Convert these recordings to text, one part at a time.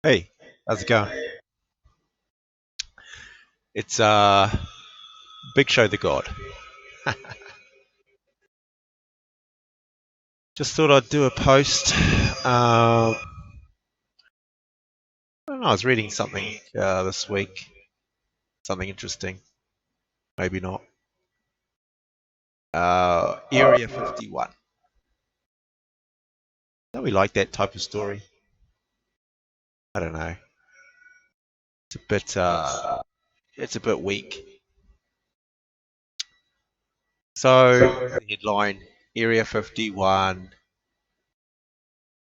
Hey, how's it going? It's Big Show the God. Just thought I'd do a post. I don't know, I was reading something this week, something interesting, maybe not. Area 51. Don't we like that type of story? I don't know. It's a bit weak. So the headline: Area 51,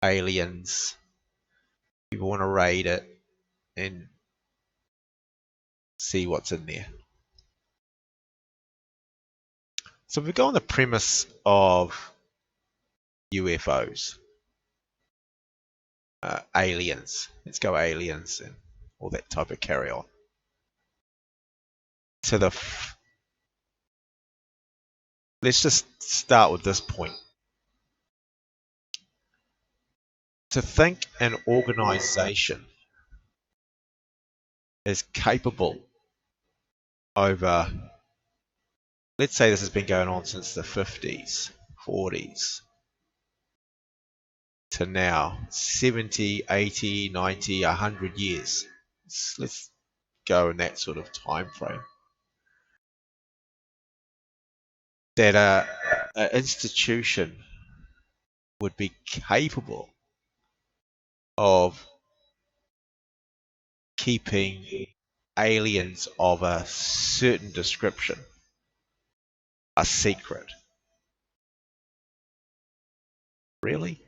aliens. People want to raid it and see what's in there. So if we go on the premise of UFOs, aliens. Let's go aliens and all that type of carry on. So let's just start with this point. To think an organization is capable over, let's say this has been going on since the 50s, 40s, to now 70, 80, 90, 100 years. Let's go in that sort of time frame. That an institution would be capable of keeping aliens of a certain description a secret. Really?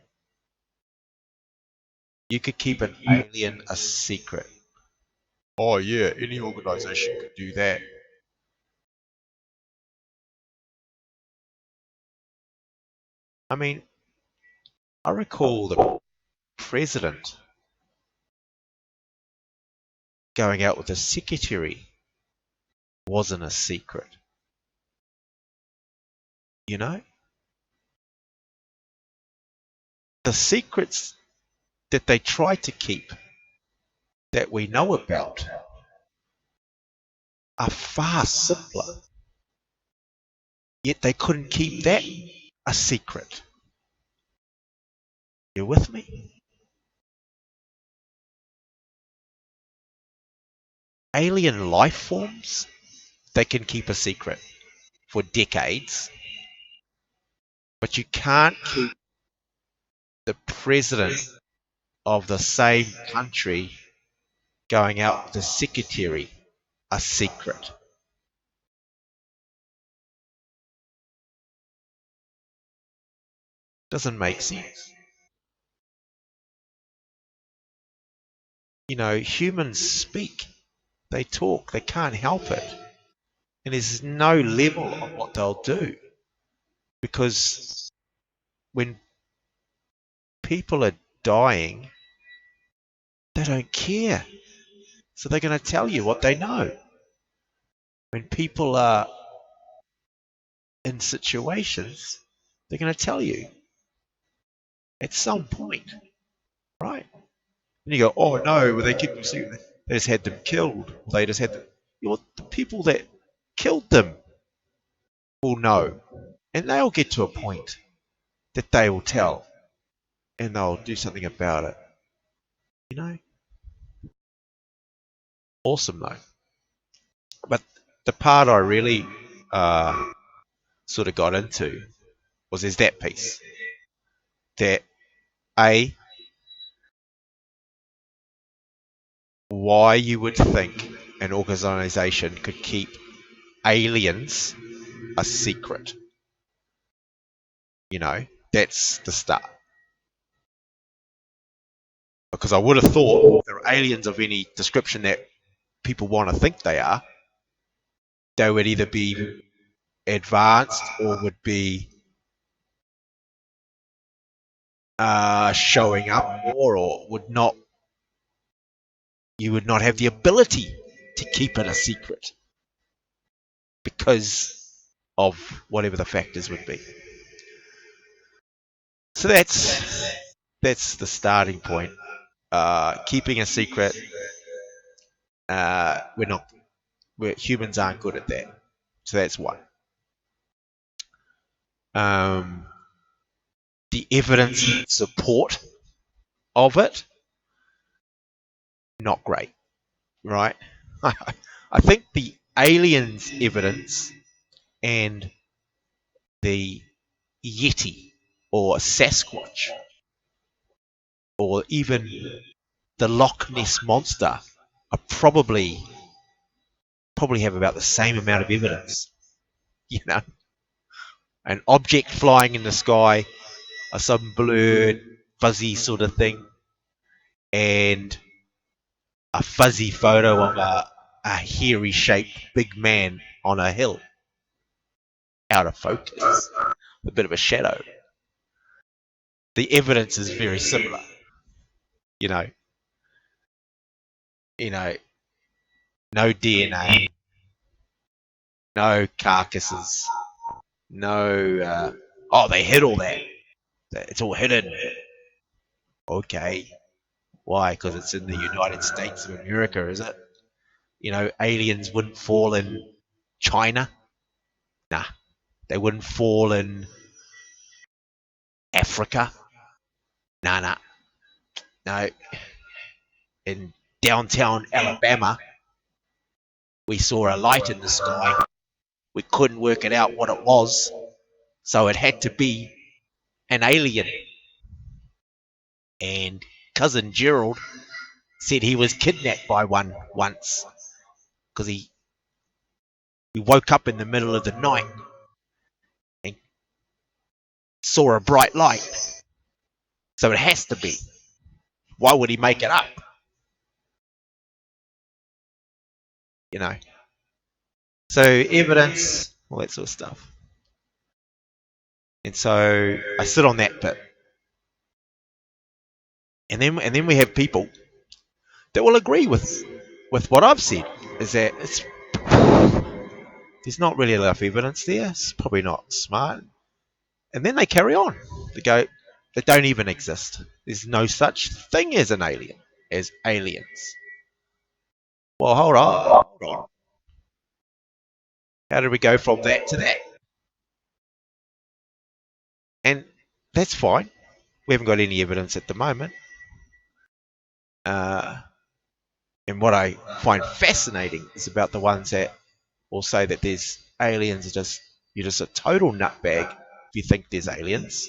You could keep an alien a secret. Oh yeah, any organization could do that. I mean, I recall the president going out with a secretary wasn't a secret. You know? The secrets that they try to keep that we know about are far simpler. Yet they couldn't keep that a secret. You with me? Alien life forms, they can keep a secret for decades, but you can't keep the president of the same country going out with the secretary a secret. Doesn't make sense. You know, humans speak, they talk, they can't help it. And there's no level of what they'll do. Because when people are dying, they don't care. So they're going to tell you what they know. When people are in situations, they're going to tell you at some point, right? And you go, oh no, well, they keep them secret. They just had them killed. They just had them. You know, the people that killed them will know. And they'll get to a point that they will tell. And they'll do something about it. You know? Awesome though. But the part I really sort of got into was there's that piece. That A, why you would think an organization could keep aliens a secret. You know, that's the start. Because I would have thought if there are aliens of any description that people want to think they would either be advanced or would be showing up more, or would not. You would not have the ability to keep it a secret because of whatever the factors would be. So that's the starting point. keeping a secret. We're not. Humans aren't good at that. So that's one. Um, the evidence in support of it, not great, right? I think the aliens evidence and the Yeti or Sasquatch or even the Loch Ness monster are probably have about the same amount of evidence. You know, an object flying in the sky, or some blurred, fuzzy sort of thing, and a fuzzy photo of a hairy shaped big man on a hill, out of focus, a bit of a shadow. The evidence is very similar. You know, you know, no DNA, no carcasses, no. Oh, they hid all that. It's all hidden. Okay, why? Because it's in the United States of America, is it? You know, aliens wouldn't fall in China. Nah, they wouldn't fall in Africa. Nah, nah, no. In downtown Alabama, we saw a light in the sky. We couldn't work it out what it was, so it had to be an alien. And cousin Gerald said he was kidnapped by one once because he woke up in the middle of the night and saw a bright light. So it has to be. Why would he make it up? You know. So evidence, all that sort of stuff. And so I sit on that bit. And then we have people that will agree with what I've said. Is that there's not really enough evidence there. It's probably not smart. And then they carry on. They go, they don't even exist. There's no such thing as an alien, as aliens. Well, hold on. How did we go from that to that? And that's fine. We haven't got any evidence at the moment. And what I find fascinating is about the ones that will say that there's aliens. You're just a total nutbag if you think there's aliens.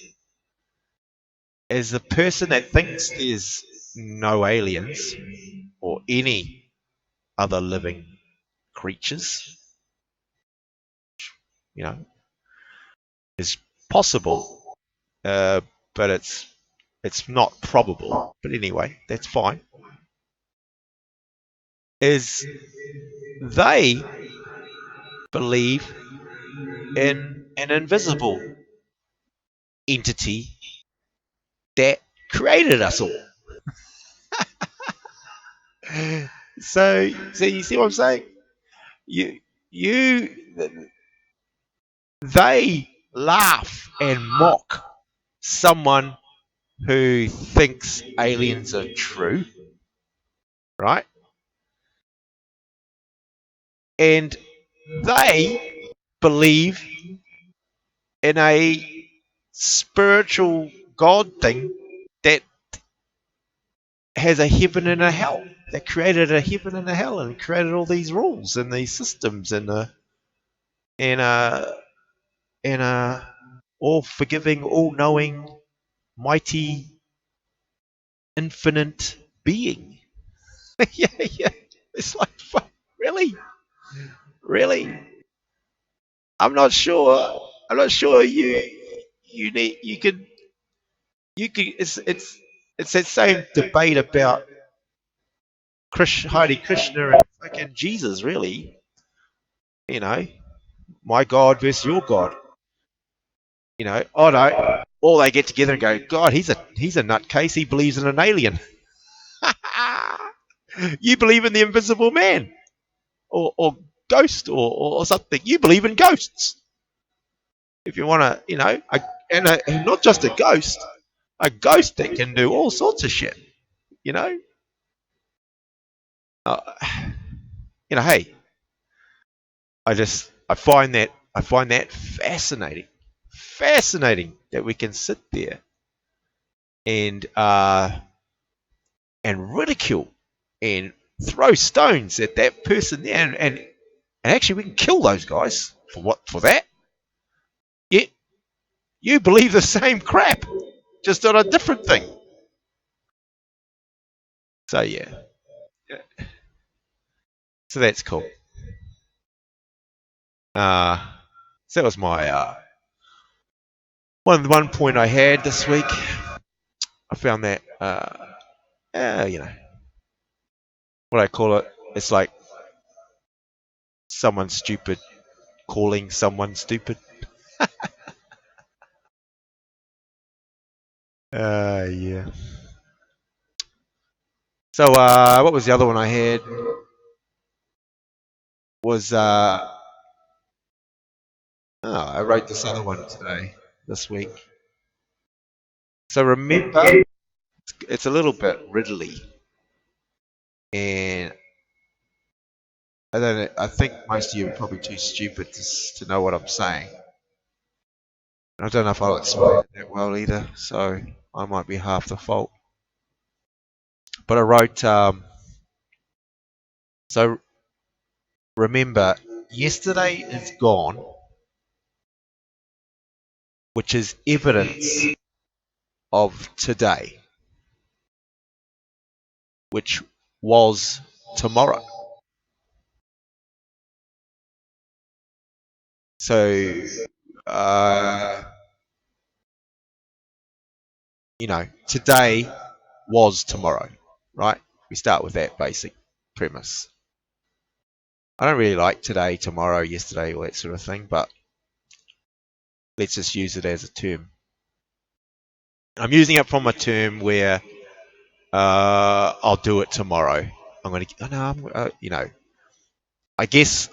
As the person that thinks there's no aliens or any other living creatures, you know, is possible, but it's not probable. But anyway, that's fine. Is they believe in an invisible entity that created us all. So you see what I'm saying? You, they laugh and mock someone who thinks aliens are true, right? And they believe in a spiritual God thing that has a heaven and a hell, that created a heaven and a hell and created all these rules and these systems and a all forgiving, all knowing, mighty, infinite being. Yeah, yeah. It's like, really? Really? I'm not sure. I'm not sure you need you could it's that same debate about Hare Krishna and fucking Jesus, really. You know, my God versus your God. You know, oh no, all they get together and go, God, he's a nutcase. He believes in an alien. You believe in the invisible man, or ghost, or something. You believe in ghosts. If you want to, you know, and not just a ghost that can do all sorts of shit. You know, uh, hey, I find that fascinating that we can sit there and ridicule and throw stones at that person there, and actually we can kill those guys for that. Yet you believe the same crap, just on a different thing. So yeah, so that's cool. Uh, so that was my one point I had this week. I found that what I call it. It's like someone stupid calling someone stupid. Yeah. So what was the other one I had? Was I wrote this other one today, this week. So remember, it's a little bit riddly, and I don't know, I think most of you are probably too stupid to know what I'm saying. I don't know if I'll explain it that well either, so I might be half the fault. But I wrote, so remember, yesterday is gone, which is evidence of today, which was tomorrow. So, uh, today was tomorrow, right? We start with that basic premise. I don't really like today, tomorrow, yesterday, all that sort of thing, but let's just use it as a term. I'm using it from a term where I'll do it tomorrow. I'm going to, no, I guess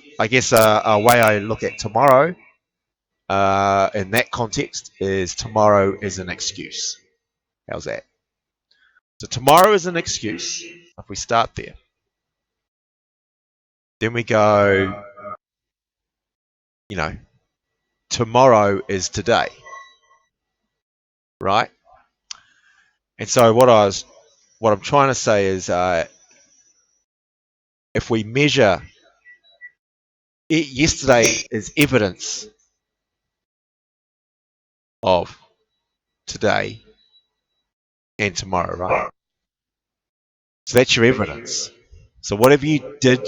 a way I look at tomorrow in that context is tomorrow is an excuse. How's that? So tomorrow is an excuse. If we start there, then we go, you know, tomorrow is today, right? And so what I'm trying to say is, if we measure yesterday is evidence of today and tomorrow, right? So that's your evidence. So whatever you did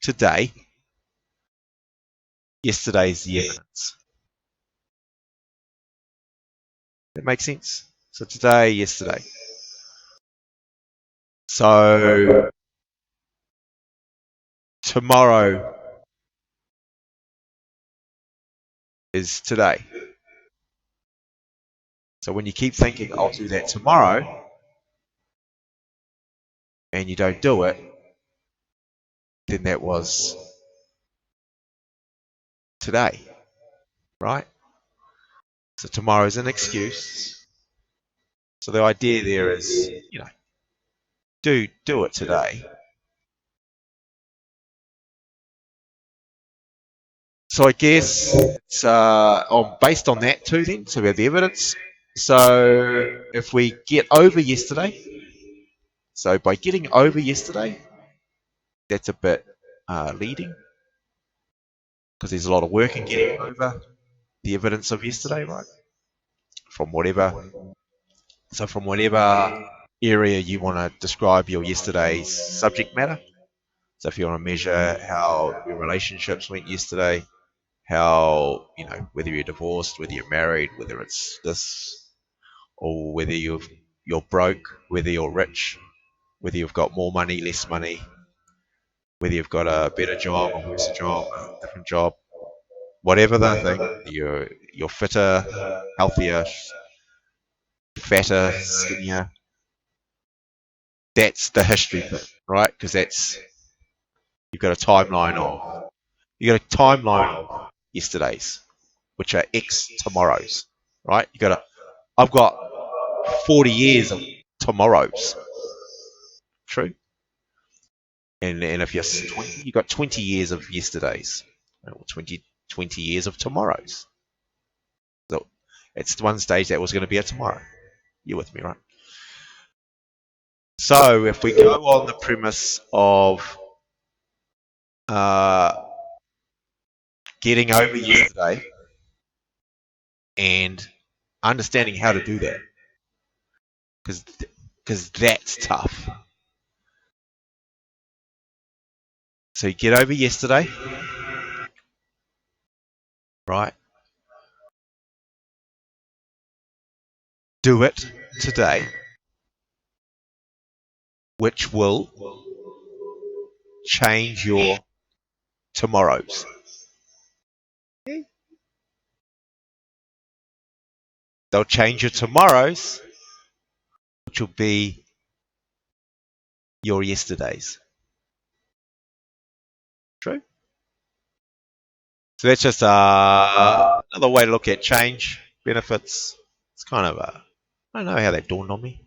today, yesterday is the evidence. That makes sense? So today, yesterday. So tomorrow is today. So when you keep thinking, I'll do that tomorrow, and you don't do it, then that was today, right? So tomorrow's an excuse. So the idea there is, do it today. So I guess it's based on that too. Then, so we have the evidence. So if we get over yesterday, so by getting over yesterday, that's a bit leading because there's a lot of work in getting over the evidence of yesterday, right? From whatever, from whatever area you want to describe your yesterday's subject matter. So if you want to measure how your relationships went yesterday, how, whether you're divorced, whether you're married, whether it's this, or whether you're broke, whether you're rich, whether you've got more money, less money, whether you've got a better job, a worse job, a different job, whatever the thing, you're fitter, healthier, fatter, skinnier. That's the history bit, right? Because you've got a timeline of yesterday's, which are X tomorrows, right? I've got 40 years of tomorrows. True. And if you're 20, you've got 20 years of yesterdays, or 20 years of tomorrows. So it's one stage that was going to be a tomorrow. You're with me, right? So if we go on the premise of uh, getting over yesterday and understanding how to do that, because that's tough. So you get over yesterday, right? Do it today, which will change your tomorrows. They'll change your tomorrows, which will be your yesterdays. True. So that's just another way to look at change benefits. It's kind of I don't know how that dawned on me,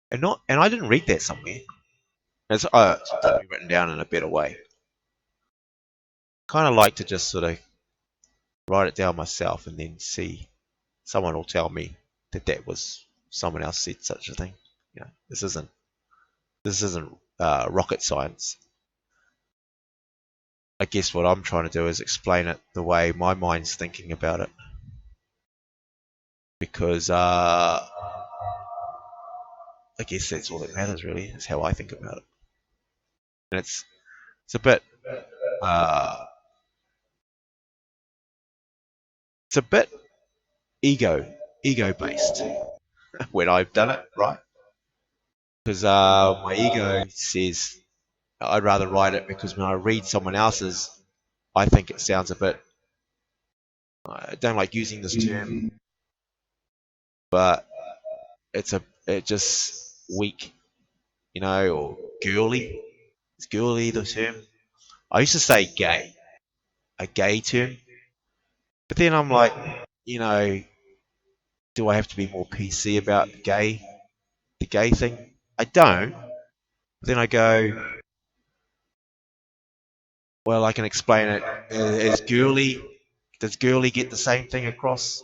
and I didn't read that somewhere. It's probably written down in a better way. Kind of like to just sort of write it down myself and then see someone will tell me that was someone else said such a thing. You know, this isn't rocket science. I guess what I'm trying to do is explain it the way my mind's thinking about it, because I guess that's all that matters really, is how I think about it. And it's a bit uh, it's a bit ego based when I've done it, right? Because my ego says I'd rather write it, because when I read someone else's, I think it sounds a bit. I don't like using this term, but it just weak, or girly. Is girly the term? I used to say gay, a gay term, but then I'm like, you know, do I have to be more PC about the gay thing? I don't. Then I go, well, I can explain it as girly. Does girly get the same thing across?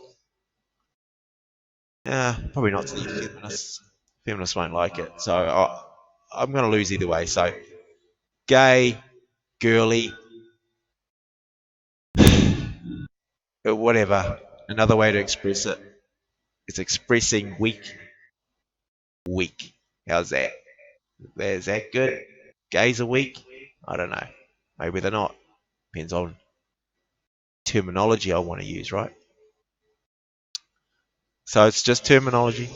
Probably not to the feminists. Feminists won't like it, so I'm going to lose either way. So, gay, girly, whatever. Another way to express it is expressing weak, weak. How's that? Is that good? Gays are weak? I don't know. Maybe they're not. Depends on terminology I want to use, right? So it's just terminology.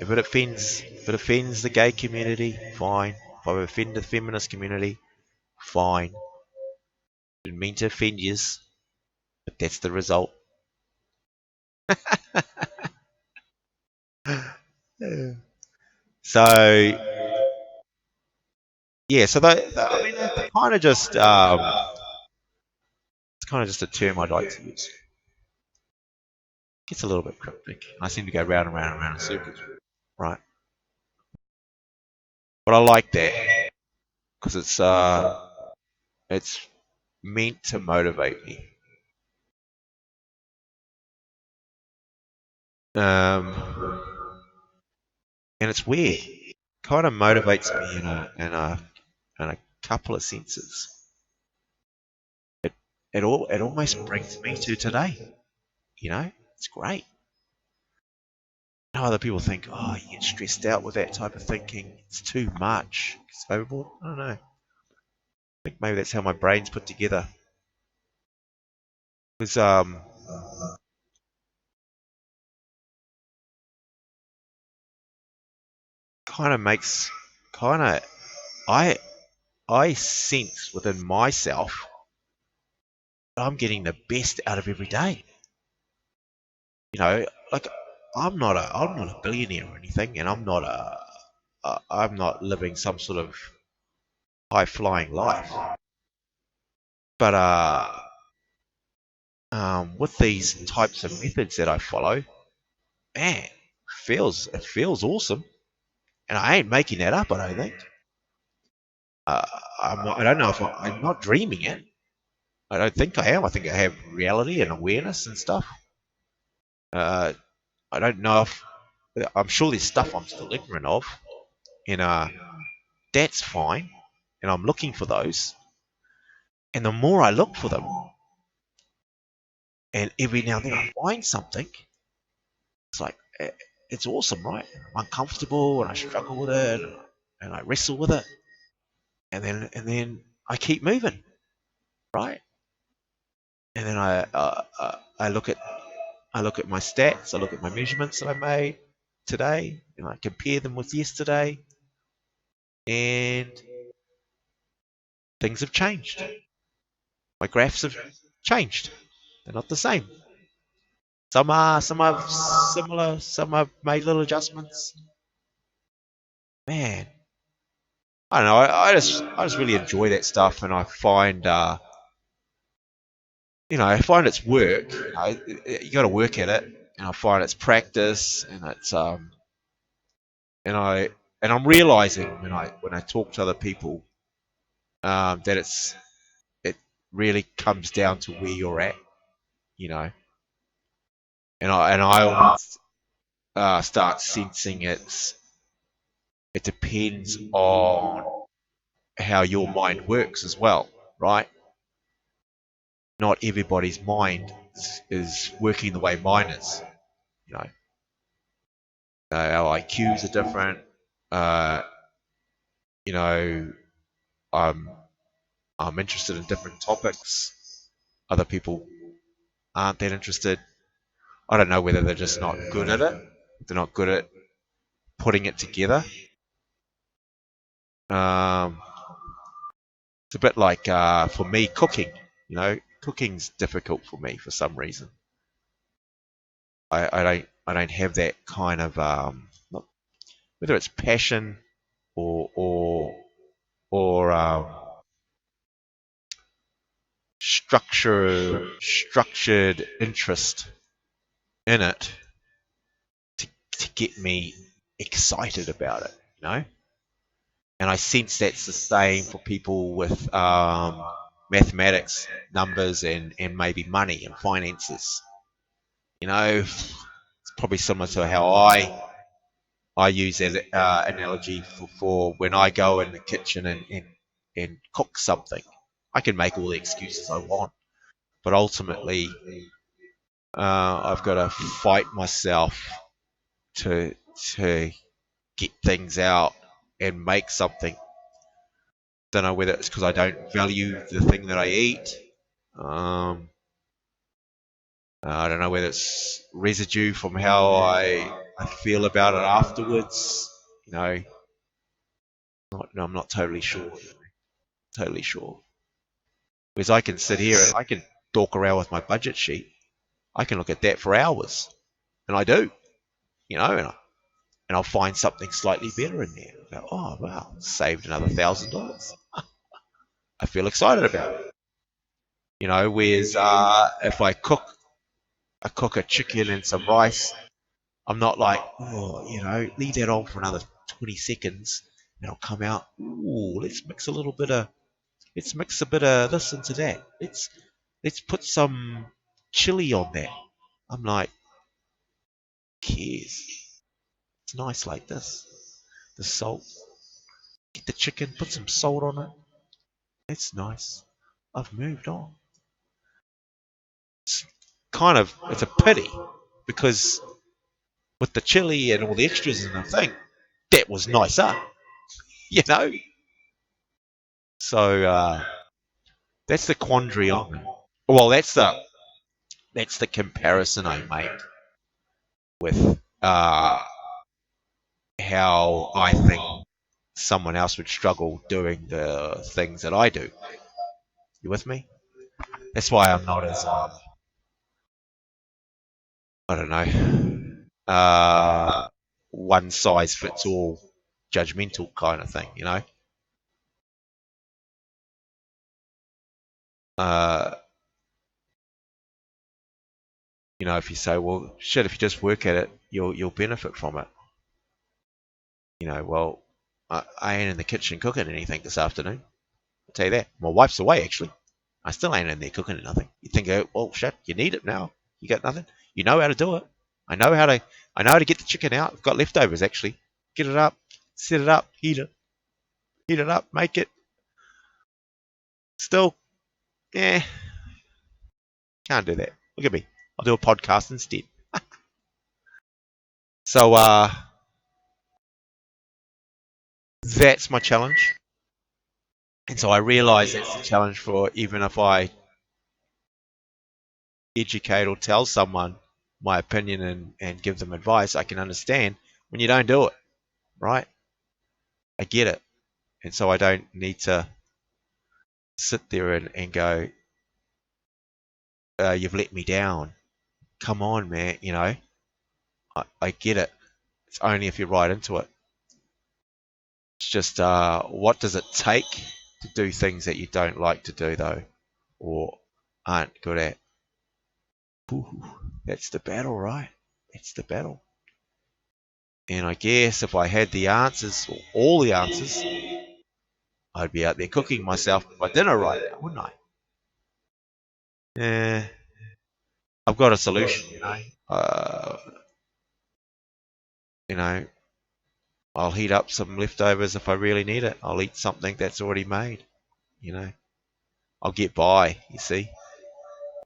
If it offends the gay community, fine. If I offend the feminist community, fine. Didn't mean to offend yous, but that's the result. So yeah, so I mean, it's kind of just a term I'd like to use. Gets a little bit cryptic. I seem to go round and round and round in circles, right? But I like that because it's meant to motivate me. Um, and it's weird. It kind of motivates me in a couple of senses. It it almost brings me to today. It's great. I know other people think, oh, you get stressed out with that type of thinking. It's too much. It's overboard. I don't know. I think maybe that's how my brain's put together. Because kind of makes kind of I I sense within myself that I'm getting the best out of every day. Like I'm not a billionaire or anything, and I'm not living some sort of high flying life. But with these types of methods that I follow, man, it feels awesome. And I ain't making that up, I don't think. I don't know if I'm not dreaming it. I don't think I am. I think I have reality and awareness and stuff. Uh, I don't know if I'm sure there's stuff I'm still ignorant of, and that's fine. And I'm looking for those. And the more I look for them, and every now and then I find something, it's like it's awesome, right? I'm uncomfortable and I struggle with it, and I wrestle with it, and then I keep moving, right? And then I look at my stats, I look at my measurements that I made today, and I compare them with yesterday, and things have changed. My graphs have changed. They're not the same. Some are similar, some have made little adjustments. Man, I don't know. I just really enjoy that stuff, and I find I find it's work. You got to work at it, and I find it's practice, and it's and I and I'm realizing when I talk to other people that it really comes down to where you're at, you know, and I almost start sensing it depends on how your mind works as well, right? Not everybody's mind is working the way mine is, you know. Our IQs are different. Uh, you know, I'm I'm interested in different topics. Other people aren't that interested. I don't know whether they're just not good at it. They're not good at putting it together. Um, it's a bit like for me cooking. Cooking's difficult for me for some reason. I don't have that kind of not, whether it's passion or structured interest in it to get me excited about it, you know. And I sense that's the same for people with mathematics, numbers, and maybe money and finances. It's probably similar to how I use that analogy for when I go in the kitchen and cook something. I can make all the excuses I want, but ultimately, I've got to fight myself to to get things out and make something. Don't know whether it's because I don't value the thing that I eat. Um, I don't know whether it's residue from how I feel about it afterwards. No, I'm not totally sure. Totally sure. Because I can sit here and I can talk around with my budget sheet. I can look at that for hours, and I do. And I'll find something slightly better in there. Go, oh wow, saved another $1,000. I feel excited about it. Whereas if I cook a chicken and some rice, I'm not like, oh, leave that on for another 20 seconds, and it'll come out. Ooh, let's mix a bit of this into that. Let's put some chili on that. I'm like, cares? It's nice like this. The salt. Get the chicken, put some salt on it. It's nice. I've moved on. It's it's a pity because with the chili and all the extras and the thing, that was nicer, you know. So that's the quandary I'm in. Well, that's the comparison I make with how I think someone else would struggle doing the things that I do. You with me? That's why I'm not as I don't know, one size fits all, judgmental kind of thing. Uh, if you say, well, shit, if you just work at it, you'll benefit from it. Well, I ain't in the kitchen cooking anything this afternoon. I'll tell you that. My wife's away, actually. I still ain't in there cooking anything. You think, well, shit, you need it now. You got nothing. You know how to do it. I know how to get the chicken out. I've got leftovers, actually. Get it up, set it up, heat it up, make it. Still, yeah, can't do that. Look at me. I'll do a podcast instead. So, that's my challenge. And so I realize that's the challenge for even if I educate or tell someone my opinion and give them advice, I can understand when you don't do it, right? I get it. And so I don't need to sit there and go, you've let me down. Come on, man. I get it. It's only if you're right into it. It's just, what does it take to do things that you don't like to do, though, or aren't good at? Ooh, that's the battle, right? That's the battle. And I guess if I had the answers, or all the answers, I'd be out there cooking myself my dinner right now, wouldn't I? Yeah, I've got a solution, you know, I'll heat up some leftovers if I really need it. I'll eat something that's already made, you know. I'll get by, you see,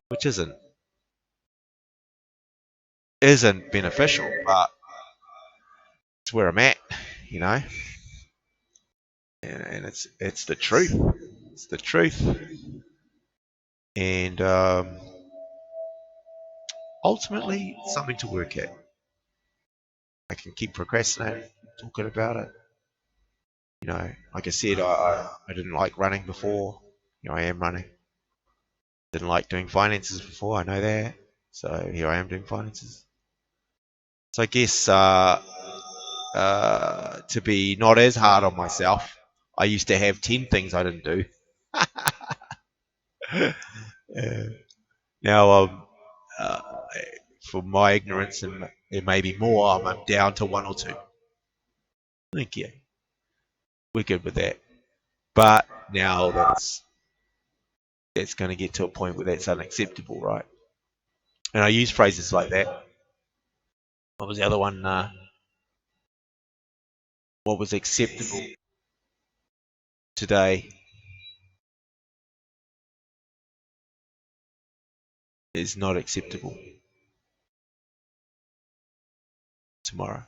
which isn't beneficial, but it's where I'm at, you know. And it's the truth. It's the truth. And ultimately, it's something to work at. I can keep procrastinating, talking about it. Like I said, I didn't like running before. I am running. Didn't like doing finances before. I know that. So here I am doing finances. So I guess to be not as hard on myself, I used to have 10 things I didn't do. uh, now, uh, for my ignorance and it may be more, I'm down to one or two. Thank you. We're good with that. But now that's going to get to a point where that's unacceptable, right? And I use phrases like that. What was the other one? What was acceptable today is not acceptable tomorrow.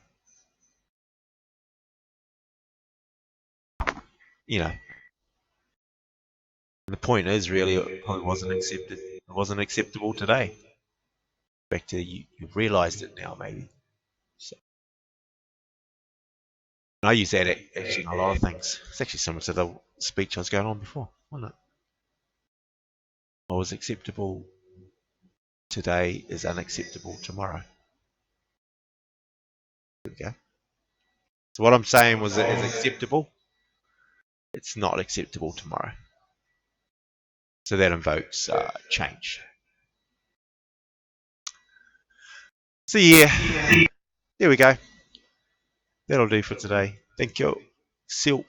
You know, the point is really it probably wasn't accepted. It wasn't acceptable today. Back to you've realised it now, maybe. So, and I use that actually in a lot of things. It's actually similar to the speech I was going on before, wasn't it? What was acceptable today is unacceptable tomorrow. There we go. So what I'm saying was it is acceptable. It's not acceptable tomorrow. So that invokes change. So yeah, there we go. That'll do for today. Thank you. See you.